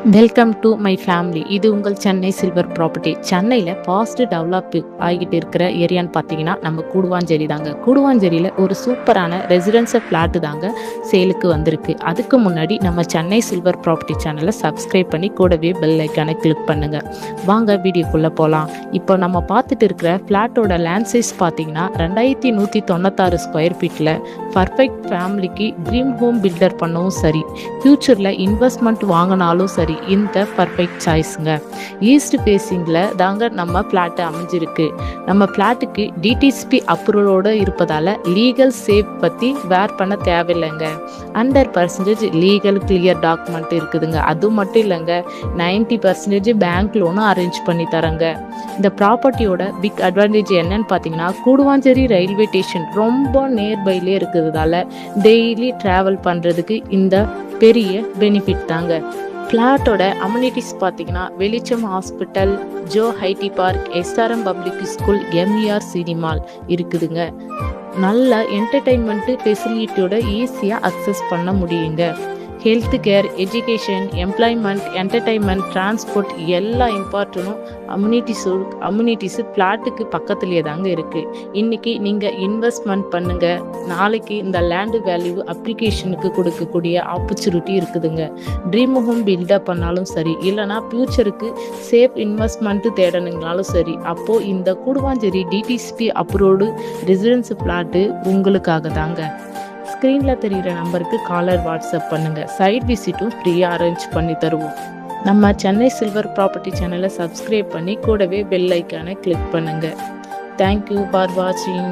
Welcome to my family. இது உங்கள் Chennai silver property. சென்னையில் ஃபாஸ்ட் டெவலப் ஆகிட்டு இருக்கிற ஏரியான்னு பார்த்தீங்கன்னா நம்ம கூடுவாஞ்சேரி தாங்க. கூடுவாஞ்சேரியில் ஒரு சூப்பரான ரெசிடென்ஷியல் ஃப்ளாட்டு தாங்க சேலுக்கு வந்திருக்கு. அதுக்கு முன்னாடி நம்ம சென்னை சில்வர் ப்ராப்பர்ட்டி சேனலை சப்ஸ்கிரைப் பண்ணி கூடவே பெல் ஐக்கானை கிளிக் பண்ணுங்கள். வாங்க வீடியோக்குள்ளே போகலாம். இப்போ நம்ம பார்த்துட்டு இருக்கிற ஃப்ளாட்டோட லேண்ட் சைஸ் பார்த்தீங்கன்னா 2196 ஸ்கொயர் ஃபீட்டில் பர்ஃபெக்ட் ஃபேமிலிக்கு ட்ரீம் ஹோம் பில்டர் பண்ணவும் சரி, ஃப்யூச்சரில் இன்வெஸ்ட்மெண்ட் வாங்கினாலும் சரி, இந்த பர்ஃபெக்ட் சாய்ஸுங்க. ஈஸ்ட் ஃபேஸிங்கில் தாங்க நம்ம ஃப்ளாட்டு அமைஞ்சிருக்கு. நம்ம ஃப்ளாட்டுக்கு டிடிசிபி அப்ரூவலோடு இருப்பதால் லீகல் சேஃப் பற்றி வேர் பண்ண தேவையில்லைங்க. 100% லீகல் கிளியர் டாக்குமெண்ட் இருக்குதுங்க. அது மட்டும் இல்லைங்க, 90% பேங்க் லோனும் அரேஞ்ச் பண்ணி தரங்க. இந்த ப்ராப்பர்ட்டியோட பிக் அட்வான்டேஜ் என்னன்னு பார்த்தீங்கன்னா, கூடுவாஞ்சேரி ரயில்வே ஸ்டேஷன் ரொம்ப நியர்பைலே இருக்கிறதால டெய்லி ட்ராவல் பண்ணுறதுக்கு இந்த பெரிய பெனிஃபிட் தாங்க. ஃப்ளாட்டோட அம்யூனிட்டிஸ் பார்த்தீங்கன்னா வெளிச்சம் ஹாஸ்பிட்டல், ஜோ IT park, SRM public school, எம்இஆர் சினிமால் இருக்குதுங்க. நல்ல என்டர்டெயின்மெண்ட்டு ஃபெசிலிட்டியோட ஈஸியாக அக்சஸ் பண்ண முடியுங்க. Health care, education, employment, entertainment, transport எல்லா இம்பார்ட்டனும் அம்யூனிட்டிஸு ஃப்ளாட்டுக்கு பக்கத்துலேயே தாங்க இருக்குது. இன்றைக்கி நீங்கள் இன்வெஸ்ட்மெண்ட் பண்ணுங்கள், நாளைக்கு இந்த லேண்டு வேல்யூ அப்ளிகேஷனுக்கு கொடுக்கக்கூடிய ஆப்பர்ச்சுனிட்டி இருக்குதுங்க. ட்ரீம் ஹோம் பில்டப் பண்ணாலும் சரி, இல்லைனா ஃப்யூச்சருக்கு சேஃப் இன்வெஸ்ட்மெண்ட்டு தேடணுங்கனாலும் சரி, அப்போது இந்த Guduvanchery DTCP approved residence flat உங்களுக்காக தாங்க. ஸ்க்ரீனில் தெரிகிற நம்பருக்கு காலர் வாட்ஸ்அப் பண்ணுங்கள். சைட் விசிட்டும் ஃப்ரீயாக அரேஞ்ச் பண்ணி தருவோம். நம்ம சென்னை சில்வர் ப்ராப்பர்ட்டி சேனலை சப்ஸ்கிரைப் பண்ணி கூடவே பெல் ஐக்கானை கிளிக் பண்ணுங்கள். தேங்க்யூ ஃபார் வாட்சிங்.